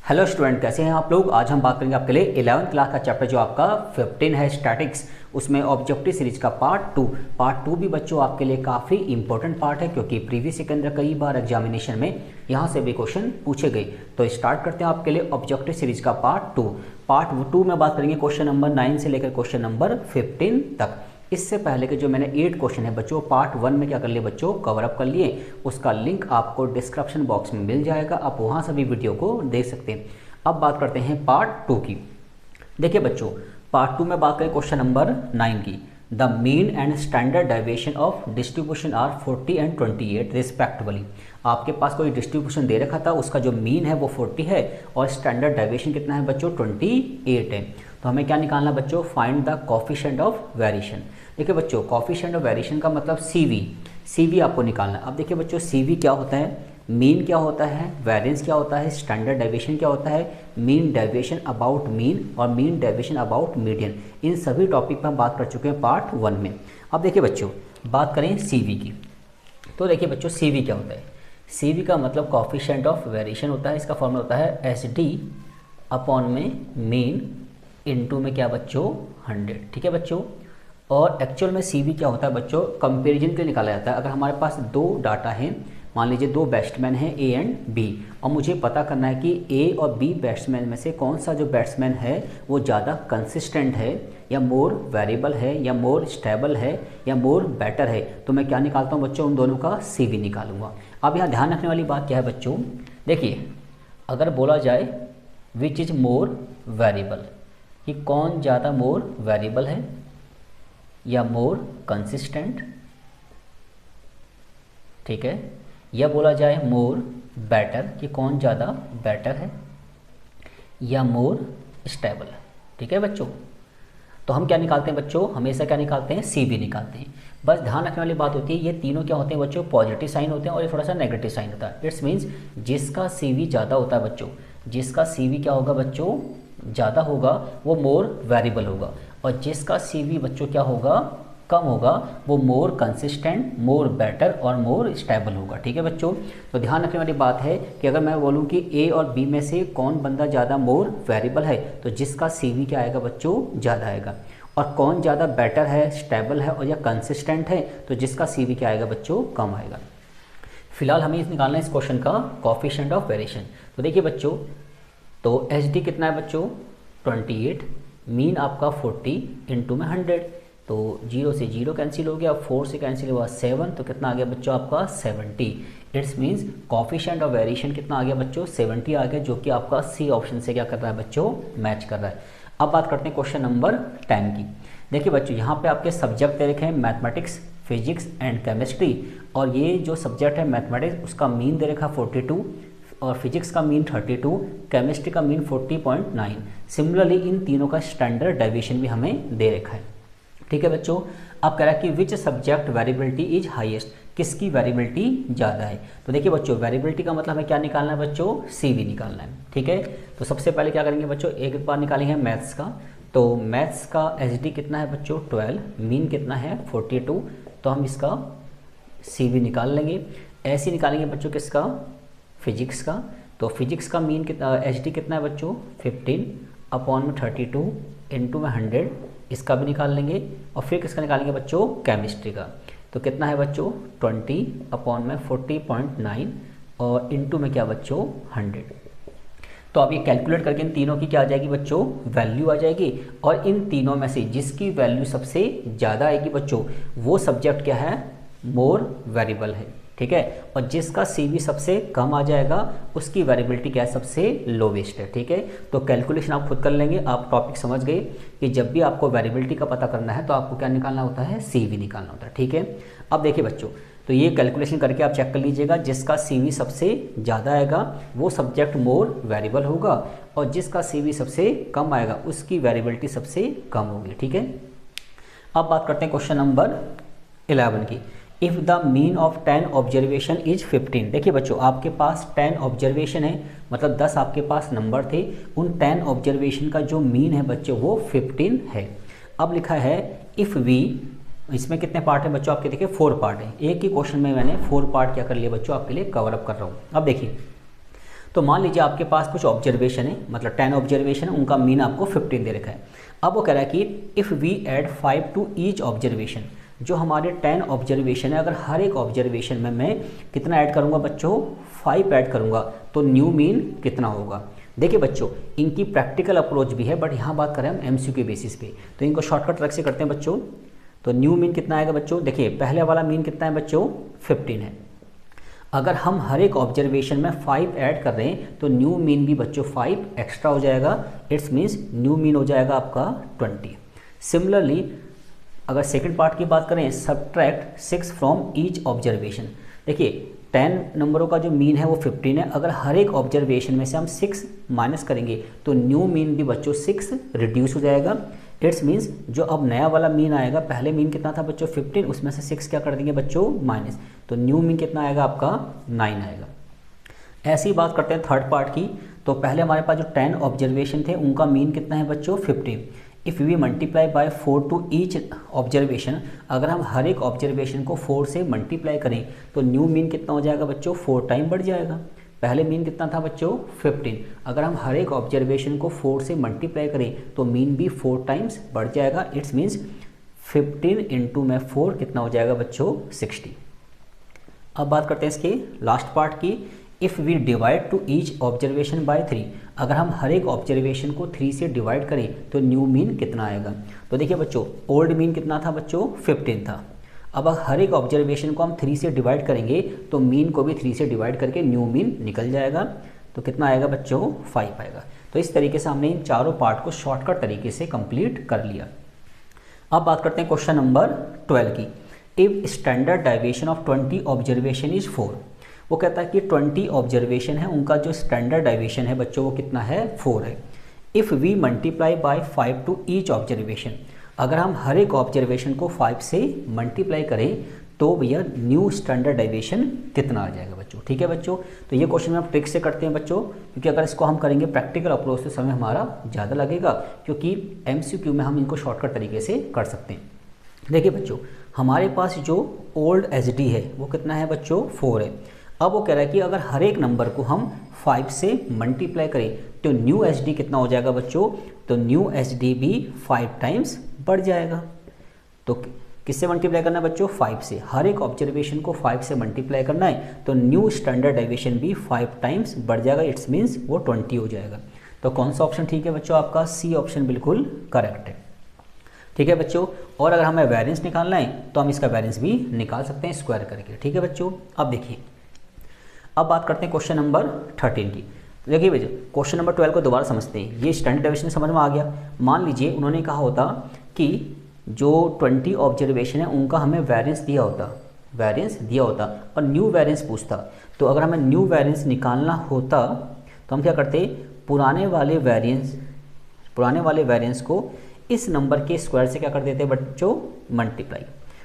Hello student, कैसे हैं आप लोग। आज हम बात करेंगे आपके लिए 11th क्लास का चैप्टर जो आपका 15 है स्टैटिक्स, उसमें ऑब्जेक्टिव सीरीज का पार्ट टू भी बच्चों आपके लिए काफ़ी इंपॉर्टेंट पार्ट है, क्योंकि प्रीवियस के अंदर कई बार एग्जामिनेशन में यहाँ से भी क्वेश्चन पूछे गए। तो स्टार्ट करते हैं आपके लिए ऑब्जेक्टिव सीरीज का पार्ट टू में बात करेंगे क्वेश्चन नंबर 9 से लेकर क्वेश्चन नंबर 15 तक। इससे पहले के जो मैंने 8 क्वेश्चन है बच्चों पार्ट 1 में क्या कर लिए बच्चों, कवर अप कर लिए। उसका लिंक आपको डिस्क्रिप्शन बॉक्स में मिल जाएगा, आप वहाँ से भी वीडियो को देख सकते हैं। अब बात करते हैं पार्ट 2 की। देखिए बच्चों, पार्ट 2 में बात करें क्वेश्चन नंबर 9 की। The mean and standard deviation of distribution are 40 and 28 respectively. आपके पास कोई डिस्ट्रीब्यूशन दे रखा था, उसका जो मीन है वो 40 है और स्टैंडर्ड डेविएशन कितना है बच्चों, 28 है। तो हमें क्या निकालना बच्चों, find the coefficient of variation. देखिए बच्चों, कोफिशिएंट ऑफ वेरिएशन का मतलब सीवी आपको निकालना है। अब देखिए बच्चों, सीवी क्या होता है, मीन क्या होता है, वेरिएंस क्या होता है, स्टैंडर्ड डेविएशन क्या होता है, मीन डेविएशन अबाउट मीन और मीन डेविएशन अबाउट मीडियन। इन सभी टॉपिक पर हम बात कर चुके हैं पार्ट 1 में। अब देखिए बच्चों, बात करें सीवी की। तो देखिए बच्चों, सीवी क्या होता है, सीवी का मतलब कोफिशिएंट ऑफ वेरिएशन होता है। इसका फॉर्मूला होता है एसडी अपॉन में मीन इनटू में क्या बच्चों, 100। ठीक है बच्चों। और एक्चुअल में सीवी क्या होता है बच्चों, कंपैरिजन के लिए निकाला जाता है। अगर हमारे पास दो डाटा हैं, मान लीजिए दो बैट्समैन हैं ए एंड बी, और मुझे पता करना है कि ए और बी बैट्समैन में से कौन सा जो बैट्समैन है वो ज़्यादा कंसिस्टेंट है या मोर वेरिएबल है या मोर स्टेबल है या मोर बेटर है, तो मैं क्या निकालता हूँ बच्चों, उन दोनों का सीवी निकालूंगा। अब यहाँ ध्यान रखने वाली बात क्या है बच्चों, देखिए अगर बोला जाए विच इज़ मोर वेरिएबल, कि कौन ज़्यादा मोर वेरिएबल है या मोर कंसिस्टेंट, ठीक है, या बोला जाए मोर बेटर, कि कौन ज़्यादा बेटर है या मोर स्टेबल है। ठीक है बच्चों। तो हम क्या निकालते हैं बच्चों, हमेशा क्या निकालते हैं, सीवी निकालते हैं। बस ध्यान रखने वाली बात होती है, ये तीनों क्या होते हैं बच्चों, पॉजिटिव साइन होते हैं और ये थोड़ा सा नेगेटिव साइन होता है। इट्स मीन्स जिसका सीवी ज़्यादा होता है बच्चों, जिसका सीवी क्या होगा बच्चों, ज़्यादा होगा, वो मोर वेरिएबल होगा, और जिसका सीवी बच्चों क्या होगा, कम होगा, वो मोर कंसिस्टेंट, मोर बेटर और मोर स्टेबल होगा। ठीक है बच्चों। तो ध्यान रखने वाली बात है कि अगर मैं बोलूं कि ए और बी में से कौन बंदा ज़्यादा मोर वेरिएबल है, तो जिसका सीवी क्या आएगा बच्चों, ज़्यादा आएगा। और कौन ज़्यादा बेटर है, स्टेबल है और या कंसिस्टेंट है, तो जिसका सीवी क्या आएगा बच्चों, कम आएगा। फिलहाल हमें इस निकालना है इस क्वेश्चन का कोफिशिएंट ऑफ वेरिएशन। तो देखिए बच्चों, तो एच डी कितना है बच्चों, 28, मीन आपका 40 इंटू में 100, तो 0 से 0 कैंसिल हो गया, 4 से कैंसिल हुआ 7, तो कितना आ गया बच्चों आपका 70। It's means coefficient of variation कितना आ गया बच्चों, 70 आ गया, जो कि आपका सी ऑप्शन से क्या कर रहा है बच्चों, मैच कर रहा है। अब बात करते हैं क्वेश्चन नंबर 10 की। देखिए बच्चों, यहाँ पे आपके सब्जेक्ट दे रखे हैं मैथमेटिक्स, फिजिक्स एंड केमिस्ट्री, और ये जो सब्जेक्ट है मैथमेटिक्स उसका मीन दे रखा 42 और फिजिक्स का मीन 32, केमिस्ट्री का मीन 40.9। सिमिलरली इन तीनों का स्टैंडर्ड डेविएशन भी हमें दे रखा है। ठीक है बच्चों। अब कह रहा है कि which subject variability is highest, किसकी वेरिएबिलिटी ज़्यादा है। तो देखिए बच्चों, वेरिएबिलिटी का मतलब हमें क्या निकालना है बच्चों, सीवी निकालना है। ठीक है। तो सबसे पहले क्या करेंगे बच्चों, एक बार निकालेंगे मैथ्स का। तो मैथ्स का एचडी कितना है बच्चों, 12, मीन कितना है 42, तो हम इसका सीवी निकाल लेंगे। ऐसे निकालेंगे बच्चों किसका, फिजिक्स का। तो फिजिक्स का मीन कितना, एचडी कितना है बच्चों, 15 अपॉन में 32 इंटू में 100, इसका भी निकाल लेंगे। और फिर किसका निकालेंगे बच्चों, केमिस्ट्री का। तो कितना है बच्चों, 20 अपॉन में 40.9 और इंटू में क्या बच्चों, 100। तो अब ये कैलकुलेट करके इन तीनों की क्या आ जाएगी बच्चों, वैल्यू आ जाएगी। और इन तीनों में से जिसकी वैल्यू सबसे ज़्यादा आएगी बच्चों, वो सब्जेक्ट क्या है, मोर वेरिएबल है। ठीक है। और जिसका सीवी सबसे कम आ जाएगा उसकी वेरिएबिलिटी क्या है, सबसे लोवेस्ट है। ठीक है। तो कैलकुलेशन आप खुद कर लेंगे, आप टॉपिक समझ गए कि जब भी आपको वेरिएबिलिटी का पता करना है तो आपको क्या निकालना होता है, सीवी निकालना होता है। ठीक है। अब देखिए बच्चों, तो ये कैलकुलेशन करके आप चेक कर लीजिएगा, जिसका सीवी सबसे ज़्यादा आएगा वो सब्जेक्ट मोर वेरिएबल होगा, और जिसका सीवी सबसे कम आएगा उसकी वेरिएबिलिटी सबसे कम होगी। ठीक है। अब बात करते हैं क्वेश्चन नंबर 11 की। If the mean of 10 observation is 15। देखिए बच्चों, आपके पास 10 ऑब्जर्वेशन है, मतलब 10 आपके पास नंबर थे, उन 10 ऑब्जर्वेशन का जो मीन है बच्चों वो 15 है। अब लिखा है इफ़ वी, इसमें कितने पार्ट हैं बच्चों आपके, देखिए 4 पार्ट हैं। एक ही क्वेश्चन में मैंने 4 पार्ट क्या कर लिया बच्चों, आपके लिए कवर अप कर रहा हूँ। अब देखिए, तो मान लीजिए आपके पास कुछ ऑब्जर्वेशन है, मतलब 10 ऑब्जर्वेशन है, उनका मीन आपको 15 दे रखा है। अब वो कह रहा है कि if we add 5 to each observation, जो हमारे 10 ऑब्जर्वेशन है, अगर हर एक ऑब्जर्वेशन में मैं कितना ऐड करूँगा बच्चों, 5 ऐड करूँगा, तो न्यू मीन कितना होगा। देखिए बच्चों, इनकी प्रैक्टिकल अप्रोच भी है, बट यहाँ बात करें हम एमसीक्यू बेसिस पे, तो इनको शॉर्टकट ट्रिक से करते हैं बच्चों। तो न्यू मीन कितना आएगा बच्चों, देखिए पहले वाला मीन कितना है बच्चों, 15 है। अगर हम हर एक ऑब्जर्वेशन में 5 ऐड कर रहे हैं तो न्यू मीन भी बच्चों 5 एक्स्ट्रा हो जाएगा, इट्स मीन्स न्यू मीन हो जाएगा आपका 20। सिमिलरली अगर सेकंड पार्ट की बात करें, सब्ट्रैक्ट 6 फ्रॉम ईच ऑब्जर्वेशन, देखिए 10 नंबरों का जो मीन है वो 15 है, अगर हर एक ऑब्जर्वेशन में से हम 6 माइनस करेंगे तो न्यू मीन भी बच्चों 6 रिड्यूस हो जाएगा। इट्स मीन्स जो अब नया वाला मीन आएगा, पहले मीन कितना था बच्चों 15, उसमें से 6 क्या कर देंगे बच्चों माइनस, तो न्यू मीन कितना आएगा आपका 9 आएगा। ऐसी बात करते हैं थर्ड पार्ट की। तो पहले हमारे पास जो 10 ऑब्जर्वेशन थे उनका मीन कितना है बच्चों 15। If we multiply by 4 to each observation, अगर हम हर एक ऑब्जर्वेशन को 4 से मल्टीप्लाई करें तो न्यू मीन कितना हो जाएगा बच्चों 4 टाइम बढ़ जाएगा। पहले मीन कितना था बच्चों 15, अगर हम हर एक ऑब्जर्वेशन को 4 से मल्टीप्लाई करें तो मीन भी 4 टाइम्स बढ़ जाएगा। इट्स मीन्स 15 इंटू में 4 कितना हो जाएगा बच्चों 60। अब बात करते हैं इसके लास्ट पार्ट की। If we divide to each observation by 3, अगर हम हर एक ऑब्जर्वेशन को 3 से डिवाइड करें तो न्यू मीन कितना आएगा। तो देखिए बच्चों, ओल्ड मीन कितना था बच्चों 15 था, अब हर एक ऑब्जर्वेशन को हम 3 से डिवाइड करेंगे तो मीन को भी 3 से डिवाइड करके न्यू मीन निकल जाएगा, तो कितना आएगा बच्चों 5 आएगा। तो इस तरीके से हमने इन चारों पार्ट को शॉर्टकट तरीके से कंप्लीट कर लिया। अब बात करते हैं क्वेश्चन नंबर 12 की। If standard deviation of 20 observation is 4, वो कहता है कि 20 ऑब्जर्वेशन है, उनका जो स्टैंडर्ड डेविएशन है बच्चों वो कितना है 4 है। If we multiply by 5 to each observation, अगर हम हर एक ऑब्जर्वेशन को 5 से मल्टीप्लाई करें तो भैया न्यू स्टैंडर्ड डेविएशन कितना आ जाएगा बच्चों। ठीक है बच्चों, तो ये क्वेश्चन हम ट्रिक से करते हैं बच्चों, क्योंकि अगर इसको हम करेंगे प्रैक्टिकल अप्रोच से समय हमारा ज़्यादा लगेगा, क्योंकि एमसीक्यू में हम इनको शॉर्टकट तरीके से कर सकते हैं। देखिए बच्चों, हमारे पास जो ओल्ड एचडी है वो कितना है बच्चों 4 है। अब वो कह रहा है कि अगर हर एक नंबर को हम 5 से मल्टीप्लाई करें तो न्यू एचडी कितना हो जाएगा बच्चों, तो न्यू एचडी भी 5 टाइम्स बढ़ जाएगा। तो किससे मल्टीप्लाई करना है बच्चों 5 से, हर एक ऑब्जर्वेशन को 5 से मल्टीप्लाई करना है तो न्यू स्टैंडर्ड डेविएशन भी 5 टाइम्स बढ़ जाएगा। इट्स मीन्स वो 20 हो जाएगा। तो कौन सा ऑप्शन ठीक है बच्चों, आपका सी ऑप्शन बिल्कुल करेक्ट है। ठीक है बच्चों, और अगर हमें वेरिएंस निकालना है तो हम इसका वेरिएंस भी निकाल सकते हैं स्क्वायर करके। ठीक है बच्चों, अब देखिए, अब बात करते हैं क्वेश्चन नंबर 13 की। देखिए भैया, क्वेश्चन नंबर 12 को दोबारा समझते हैं। ये स्टैंडर्ड डेविएशन समझ में आ गया। मान लीजिए उन्होंने कहा होता कि जो 20 ऑब्जर्वेशन है उनका हमें वेरिएंस दिया होता और न्यू वेरिएंस पूछता, तो अगर हमें न्यू वेरिएंस निकालना होता तो हम क्या करते, पुराने वाले वेरिएंस को इस नंबर के स्क्वायर से क्या कर देते बच्चों मल्टीप्लाई।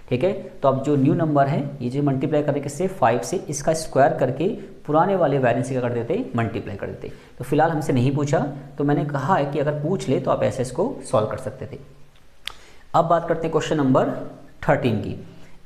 ठीक है, तो अब जो न्यू नंबर है ये जो मल्टीप्लाई करने के से 5 से इसका स्क्वायर करके पुराने वाले वेरिएंस से क्या कर देते मल्टीप्लाई कर देते। तो फिलहाल हमसे नहीं पूछा, तो मैंने कहा है कि अगर पूछ ले तो आप ऐसे इसको सॉल्व कर सकते थे। अब बात करते हैं क्वेश्चन नंबर 13 की।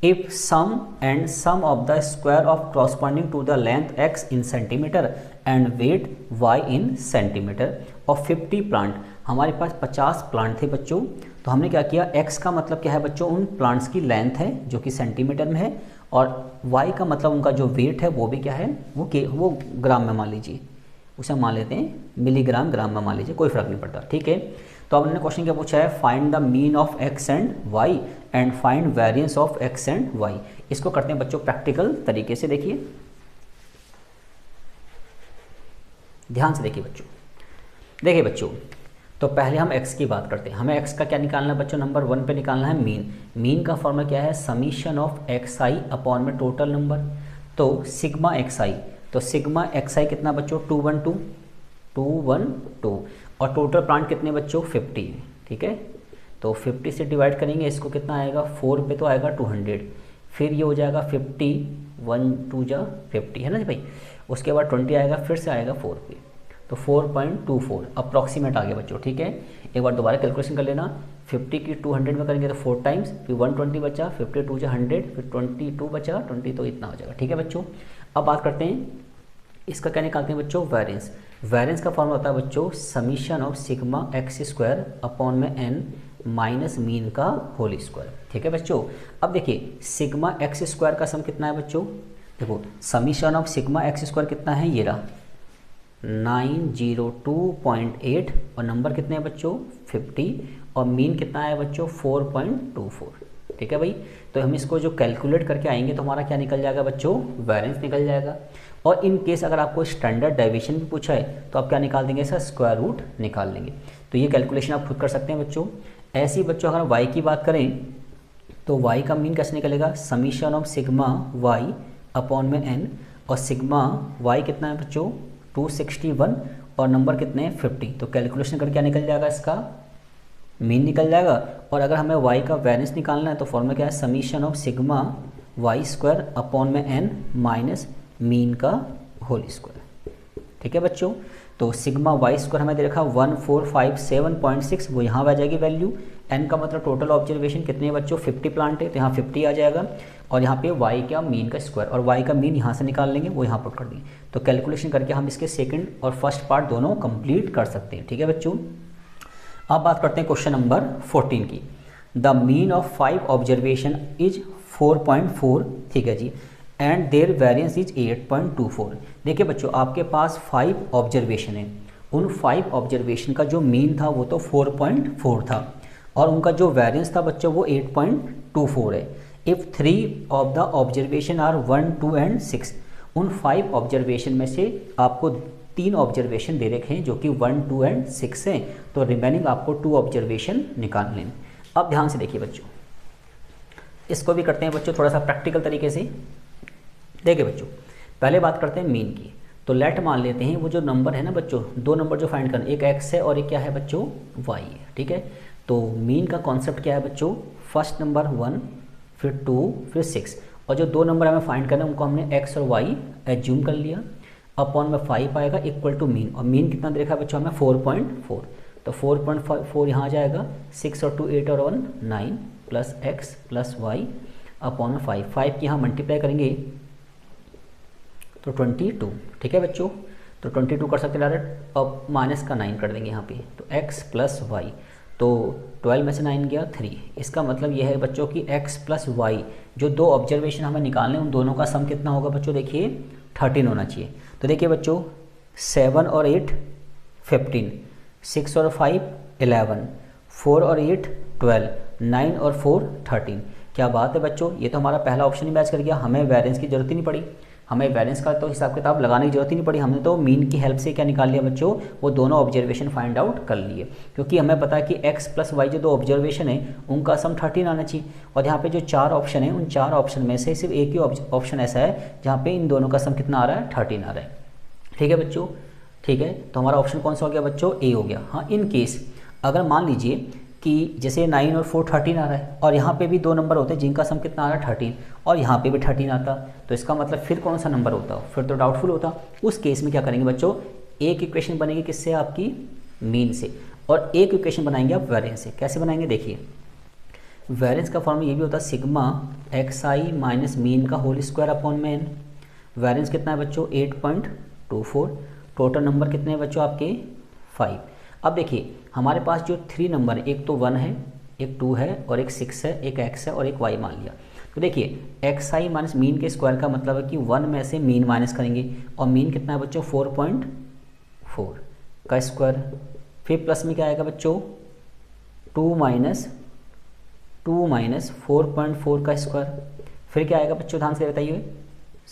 If sum and sum of the square of corresponding to the length x in centimetre and weight y in centimetre of 50 plant, हमारे पास 50 प्लांट थे बच्चों। तो हमने क्या किया, x का मतलब क्या है बच्चों, उन प्लांट्स की लेंथ है जो कि सेंटीमीटर में है, और y का मतलब उनका जो वेट है वो भी क्या है, वो ग्राम में मान लीजिए, उसे मान लेते हैं मिलीग्राम ग्राम में मान लीजिए, कोई फर्क नहीं पड़ता। ठीक है, तो अब हमने क्वेश्चन क्या पूछा है, find the mean of x and y and find variance of x and y। इसको करते हैं बच्चों प्रैक्टिकल तरीके से। देखिए ध्यान से देखिए बच्चों, तो पहले हम x की बात करते हैं। हमें x का क्या निकालना है बच्चों, नंबर 1 पे निकालना है मीन। मीन का फॉर्मूला क्या है, समीशन ऑफ xi अपॉन में टोटल नंबर, तो सिग्मा xi, तो सिग्मा xi कितना बच्चों 212 और टोटल प्लांट कितने बच्चों 50। ठीक है, तो 50 से डिवाइड करेंगे, इसको कितना आएगा 4 पे तो आएगा 200, फिर ये हो जाएगा 50 1 2 जा 50 है ना जी भाई, उसके बाद 20 आएगा, फिर से आएगा 4 पे, तो 4.24 अप्रॉक्सीमेट आ गया बच्चों। ठीक है, एक बार दोबारा कैलकुलेशन कर लेना, 50 की 200 में करेंगे तो 4 टाइम्स, फिर 120 बचा, 52 जा 100, फिर 22 बचा 20, तो इतना हो जाएगा। ठीक है बच्चों, अब बात करते हैं इसका क्या निकालते हैं बच्चों, वेरिएंस। वेरिएंस का फॉर्मूला होता है बच्चों summation of sigma x square upon में एन माइनस मीन का होल स्क्वायर। ठीक है बच्चों। अब देखिए सिग्मा एक्स स्क्वायर का सम कितना है बच्चों, देखो summation of sigma x square कितना है, ये रहा 902.8 और नंबर कितने हैं बच्चों 50 और मीन कितना है बच्चों 4.24। ठीक है भाई। तो हम इसको जो कैलकुलेट करके आएंगे तो हमारा क्या निकल जाएगा बच्चों, वेरिएंस निकल जाएगा। और इन केस अगर आपको स्टैंडर्ड डेविएशन भी पूछा है तो आप क्या निकाल देंगे, इसका स्क्वायर रूट निकाल लेंगे। तो ये कैलकुलेशन आप खुद कर सकते हैं बच्चों। ऐसे ही बच्चों अगर y की बात करें तो y का मीन कैसे निकलेगा, summation of sigma y upon में n और सिग्मा y कितना है बच्चों 261 और नंबर कितने हैं 50। तो कैलकुलेशन करके क्या निकल जाएगा, इसका मीन निकल जाएगा। और अगर हमें y का वेरिएंस निकालना है तो फॉर्मूला क्या है, summation of sigma y square upon में n माइनस मीन का होल स्क्वायर। ठीक है बच्चों। तो सिग्मा वाई स्क्वायर हमें दे रखा 1457.6, वो यहाँ आ जाएगी वैल्यू। n का मतलब टोटल ऑब्जर्वेशन कितने बच्चों 50 प्लांट है तो यहाँ 50 आ जाएगा। और यहाँ पे y का मीन का स्क्वायर और y का मीन यहाँ से निकाल लेंगे, वो यहाँ पुट कर देंगे। तो कैलकुलेशन करके हम इसके सेकंड और फर्स्ट पार्ट दोनों कंप्लीट कर सकते हैं। ठीक है बच्चों। अब बात करते हैं क्वेश्चन नंबर 14 की। The mean of 5 observation is 4.4। ठीक है जी। And there variance is 8.24। देखिए बच्चों आपके पास 5 ऑब्जर्वेशन है, उन 5 ऑब्जर्वेशन का जो मीन था वो तो 4.4 था और उनका जो वेरिएंस था बच्चों वो 8.24 है। If 3 of the observation are 1, 2 and 6, उन 5 ऑब्जर्वेशन में से आपको 3 ऑब्जर्वेशन दे रखे हैं जो कि 1, 2 एंड 6 हैं, तो रिमेनिंग आपको 2 ऑब्जर्वेशन निकालने हैं। अब ध्यान से देखिए बच्चों, इसको भी करते हैं बच्चों थोड़ा सा प्रैक्टिकल तरीके से। देखिए बच्चों पहले बात करते हैं मीन की। तो लेट मान लेते हैं वो जो नंबर है ना बच्चों, 2 नंबर जो फाइंड करना, एक x है और एक क्या है बच्चों y है। ठीक है। तो मीन का कॉन्सेप्ट क्या है बच्चों, फर्स्ट नंबर 1 फिर 2 फिर 6 और जो 2 नंबर हमें फाइंड करना है उनको हमने x और y एज्यूम कर लिया। अपॉन में 5 आएगा इक्वल टू मीन, और मीन कितना दे रखा है बच्चों हमें 4.4। तो 4.4 यहाँ आ जाएगा, 6 और 2 8 और 1 9 plus x plus y upon में 5 की यहाँ मल्टीप्लाई करेंगे तो 22। ठीक है बच्चों। तो 22 कर सकते हैं डायरेक्ट, अब माइनस का 9 कर देंगे यहाँ पे, तो x प्लस वाई, तो 12 में से 9 गया 3। इसका मतलब यह है बच्चों कि x प्लस वाई जो 2 ऑब्जर्वेशन हमें निकालने उन दोनों का सम कितना होगा बच्चों, देखिए 13 होना चाहिए। तो देखिए बच्चों 7 और 8 15, 6 और 5 11, 4 और 8 12, 9 और 4 13। क्या बात है बच्चों, ये तो हमारा पहला ऑप्शन ही मैच कर गया, हमें वेरिएंस की जरूरत ही नहीं पड़ी, हमें वेरिएंस का तो हिसाब किताब लगाने की जरूरत ही नहीं पड़ी, हमने तो मीन की हेल्प से क्या निकाल लिया बच्चों, वो दोनों ऑब्जर्वेशन फाइंड आउट कर लिए। क्योंकि हमें पता है कि x प्लस वाई जो 2 ऑब्जर्वेशन है उनका सम 13 आना चाहिए, और यहाँ पे जो 4 ऑप्शन है उन 4 ऑप्शन में से सिर्फ एक ही ऑप्शन ऐसा है जहाँ पे इन दोनों का सम कितना आ रहा है 13 आ रहा है। ठीक है बच्चों। ठीक है, तो हमारा ऑप्शन कौन सा हो गया बच्चों, ए हो गया। हाँ, इन केस अगर मान लीजिए कि जैसे 9 और 4 13 आ रहा है और यहाँ पे भी 2 नंबर होते हैं जिनका सम कितना आ रहा है 13 और यहाँ पे भी 13 आता, तो इसका मतलब फिर कौन सा नंबर होता, फिर तो डाउटफुल होता। उस केस में क्या करेंगे बच्चों, एक इक्वेशन बनेगी किससे, आपकी मीन से, और एक इक्वेशन बनाएंगे आप वेरिएंस से। कैसे बनाएंगे देखिए, वेरिएंस का फॉर्मूला ये भी होता है सिग्मा एक्स आई माइनस मीन का होल स्क्वायर अपॉन में एन। वेरिएंस कितना है बच्चों 8.24, टोटल नंबर कितने हैं बच्चों आपके 5। अब देखिए हमारे पास जो 3 नंबर है, एक तो 1 है, एक 2 है और एक 6 है, एक x है और एक y मान लिया। तो देखिए एक्स आई माइनस मीन के स्क्वायर का मतलब है कि 1 में से मीन माइनस करेंगे, और मीन कितना है बच्चों 4.4 का स्क्वायर, फिर प्लस में क्या आएगा बच्चों 2 माइनस 4.4 का स्क्वायर, फिर क्या आएगा बच्चों ध्यान से बताइए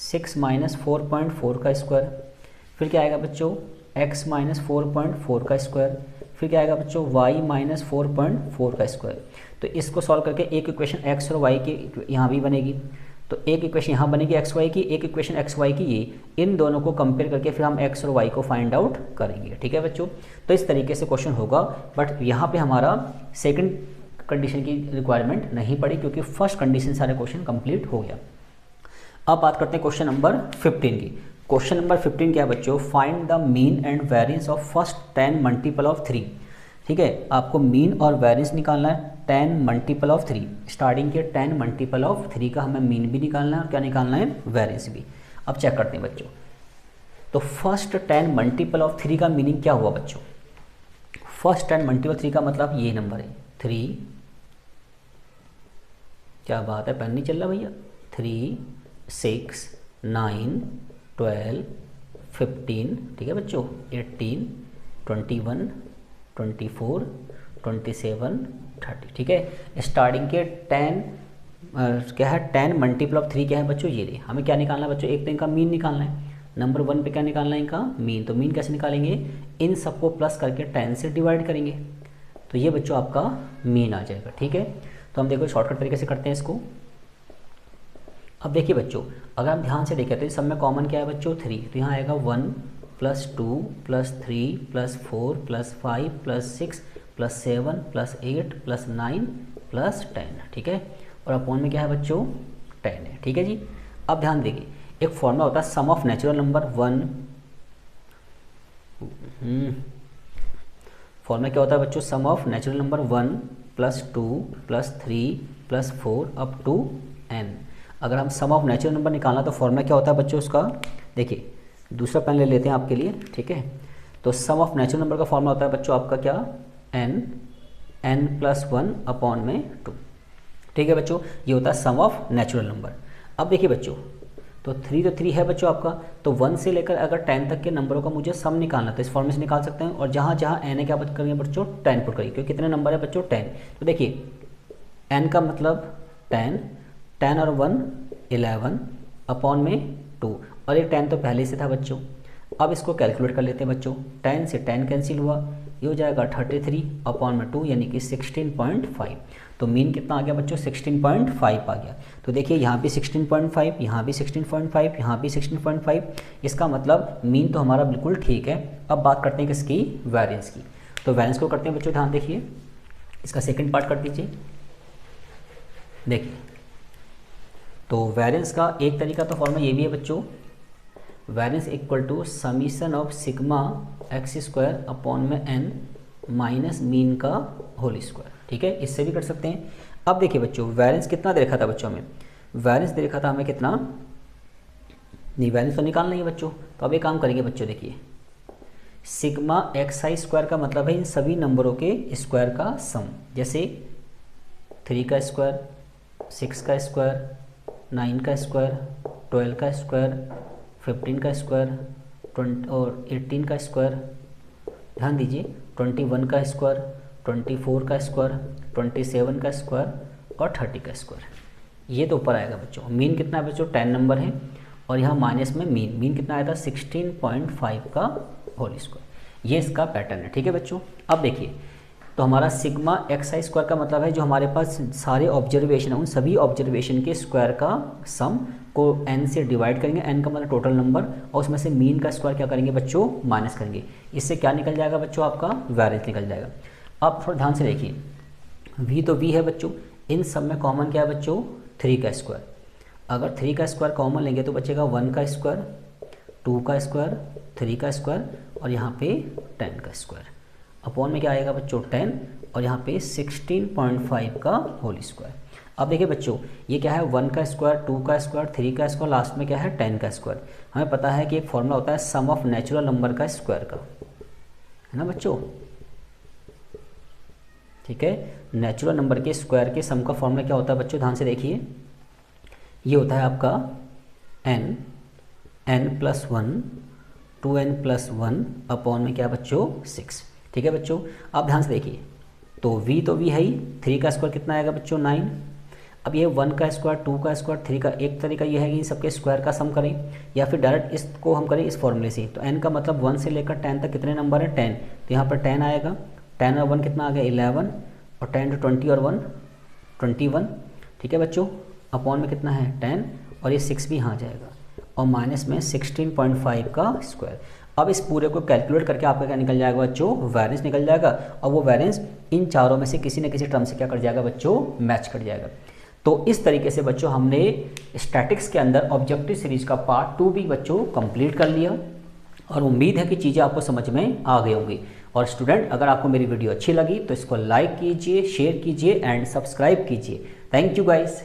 6 माइनस 4.4 का स्क्वायर, फिर क्या आएगा बच्चों x माइनस 4.4 का स्क्वायर, फिर क्या आएगा बच्चों y माइनस 4.4 का स्क्वायर। तो इसको सॉल्व करके एक इक्वेशन x और y की यहाँ भी बनेगी, तो एक इक्वेशन यहाँ बनेगी x y की, एक इक्वेशन x y की ये, इन दोनों को कंपेयर करके फिर हम x और y को फाइंड आउट करेंगे। ठीक है बच्चों, तो इस तरीके से क्वेश्चन होगा, बट यहाँ पे हमारा सेकंड कंडीशन की रिक्वायरमेंट नहीं पड़ी क्योंकि फर्स्ट कंडीशन सारे क्वेश्चन कंप्लीट हो गया। अब बात करते हैं क्वेश्चन नंबर 15 की। क्वेश्चन नंबर 15 क्या है बच्चों, find the mean and variance of first 10 multiple of 3। ठीक है, आपको मीन और वेरिएंस निकालना है 10 मल्टीपल ऑफ 3, स्टार्टिंग के 10 मल्टीपल ऑफ 3 का हमें मीन भी निकालना है और क्या निकालना है वेरिएंस भी। अब चेक करते हैं बच्चों, तो फर्स्ट 10 मल्टीपल ऑफ 3 का मीनिंग क्या हुआ बच्चों? फर्स्ट 10 मल्टीपल 3 का मतलब ये नंबर है 3, क्या बात है, पेन नहीं चल रहा भैया, 3, 6, 9, 12, 15, ठीक है बच्चों, 18, 21, 24, 27, 30, ठीक है। स्टार्टिंग के 10 क्या है, 10 मल्टीपल ऑफ 3 क्या है बच्चों, ये हमें क्या निकालना है बच्चों, एक तो इनका मीन निकालना है, नंबर 1 पे क्या निकालना है इनका मीन। तो मीन कैसे निकालेंगे, इन सबको प्लस करके 10 से डिवाइड करेंगे, तो ये बच्चों आपका मीन आ जाएगा, ठीक है। तो हम देखो शॉर्टकट तरीके से करते हैं इसको। अब देखिए बच्चों, अगर हम ध्यान से देखें तो इस सब में कॉमन क्या है बच्चों, 3, तो यहाँ आएगा 1 + 2 + 3 + 4 + 5 + 6 + 7 + 8 + 9 + 10, ठीक है। और अपॉन में क्या है बच्चों, 10 है, ठीक है जी। अब ध्यान देखिए, एक फॉर्मूला होता है sum of natural number 1, formula क्या होता है बच्चों, sum of natural number 1 + 2 + 3 + 4 up to n। अगर हम सम ऑफ नेचुरल नंबर निकालना तो फॉर्मूला क्या होता है बच्चों उसका, देखिए दूसरा पेन ले लेते हैं आपके लिए, ठीक है। तो सम ऑफ नेचुरल नंबर का फॉर्मूला होता है बच्चों आपका क्या, n + 1 अपॉन में 2, ठीक है बच्चों, ये होता है सम ऑफ नेचुरल नंबर। अब देखिए बच्चों, तो 3 है बच्चों आपका, तो 1 से लेकर अगर 10 तक के नंबरों का मुझे सम निकालना तो इस फॉर्म से निकाल सकते हैं, और जहाँ जहाँ n है क्या करेंगे बच्चों, 10 पुट करिए, क्योंकि कितने नंबर है बच्चों, 10। तो देखिए n का मतलब 10 और 1 11 अपॉन में 2, और ये 10 तो पहले से था बच्चों। अब इसको कैलकुलेट कर लेते हैं बच्चों, 10 से 10 कैंसिल हुआ, ये हो जाएगा 33 अपॉन में 2 यानी कि 16.5। तो मीन कितना आ गया बच्चों, 16.5 आ गया। तो देखिए यहाँ भी 16.5, यहाँ भी 16.5, यहाँ भी 16.5, इसका मतलब मीन तो हमारा बिल्कुल ठीक है। अब बात करते हैं किसकी, वेरिएंस की। तो वेरिएंस को करते हैं बच्चों, ध्यान देखिए, इसका सेकंड पार्ट कर दीजिए। देखिए तो वेरिएंस का एक तरीका तो फॉर्मूला ये भी है बच्चों, variance equal to summation of sigma x² upon में n माइनस मीन का होल स्क्वायर, ठीक है, इससे भी कर सकते हैं। अब देखिए बच्चों, वेरिएंस कितना दे रखा था बच्चों हमें, वेरिएंस दे रखा था हमें कितना, नहीं वेरिएंस तो निकालना ही है बच्चों। तो अब एक काम करेंगे बच्चों, देखिए सिग्मा xi² का मतलब है इन सभी नंबरों के स्क्वायर का सम, जैसे 3 का स्क्वायर, 6 का स्क्वायर, 9 का स्क्वायर, 12 का स्क्वायर, 15 का स्क्वायर, 20 और 18 का स्क्वायर, ध्यान दीजिए 21 का स्क्वायर, 24 का स्क्वायर, 27 का स्क्वायर और 30 का स्क्वायर, ये तो ऊपर आएगा बच्चों। मीन कितना है बच्चों, 10 नंबर है, और यहाँ माइनस में मीन कितना आया था, 16.5 का होल स्क्वायर, ये इसका पैटर्न है, ठीक है बच्चों। अब देखिए, तो हमारा सिग्मा xi² का मतलब है जो हमारे पास सारे ऑब्जर्वेशन है, उन सभी ऑब्जर्वेशन के स्क्वायर का सम को n से डिवाइड करेंगे, n का मतलब टोटल नंबर, और उसमें से मीन का स्क्वायर क्या करेंगे बच्चों, माइनस करेंगे। इससे क्या निकल जाएगा बच्चों, आपका वेरिएंस निकल जाएगा। अब थोड़ा ध्यान से देखिए, v तो v है बच्चों, इन सब में कॉमन क्या है बच्चों, 3 का स्क्वायर। अगर 3 का स्क्वायर कॉमन लेंगे तो बचेगा 1 का स्क्वायर, 2 का स्क्वायर, 3 का स्क्वायर और यहाँ पे 10 का स्क्वायर, अपॉन में क्या आएगा बच्चों 10, और यहाँ पे 16.5 का होल स्क्वायर। अब देखिए बच्चों, ये क्या है, 1 का स्क्वायर, 2 का स्क्वायर, 3 का स्क्वायर, लास्ट में क्या है 10 का स्क्वायर। हमें पता है कि एक फॉर्मूला होता है सम ऑफ नेचुरल नंबर का स्क्वायर का, है ना बच्चों, ठीक है। नेचुरल नंबर के स्क्वायर के सम का फॉर्मूला क्या होता है बच्चों, ध्यान से देखिए, ये होता है आपका n + 1 2n + 1 अपॉन में क्या बच्चों 6, ठीक है बच्चों। अब ध्यान से देखिए, तो v है ही, 3 का स्क्वायर कितना आएगा बच्चों 9। अब ये 1 का स्क्वायर, 2 का स्क्वायर, 3 का, एक तरीका ये है कि इन सबके स्क्वायर का सम करें, या फिर डायरेक्ट इसको हम करें इस फॉर्मूले से। तो n का मतलब 1 से लेकर 10 तक कितने नंबर है, 10, तो यहाँ पर 10 आएगा, 10 और 1 कितना आ गया 11, और 10 to 20 और 1 21, ठीक है बच्चों, अपॉन में कितना है 10, और ये 6 भी यहाँ जाएगा, और माइनस में 16.5 का स्क्वायर। अब इस पूरे को कैलकुलेट करके आपका क्या निकल जाएगा बच्चों, वेरिएंस निकल जाएगा, और वो वेरिएंस इन चारों में से किसी न किसी टर्म से क्या कर जाएगा बच्चों, मैच कर जाएगा। तो इस तरीके से बच्चों हमने स्टैटिक्स के अंदर ऑब्जेक्टिव सीरीज का पार्ट 2 भी बच्चों कंप्लीट कर लिया, और उम्मीद है कि चीज़ें आपको समझ में आ गई होंगी। और स्टूडेंट, अगर आपको मेरी वीडियो अच्छी लगी तो इसको लाइक कीजिए, शेयर कीजिए एंड सब्सक्राइब कीजिए। Thank you guys.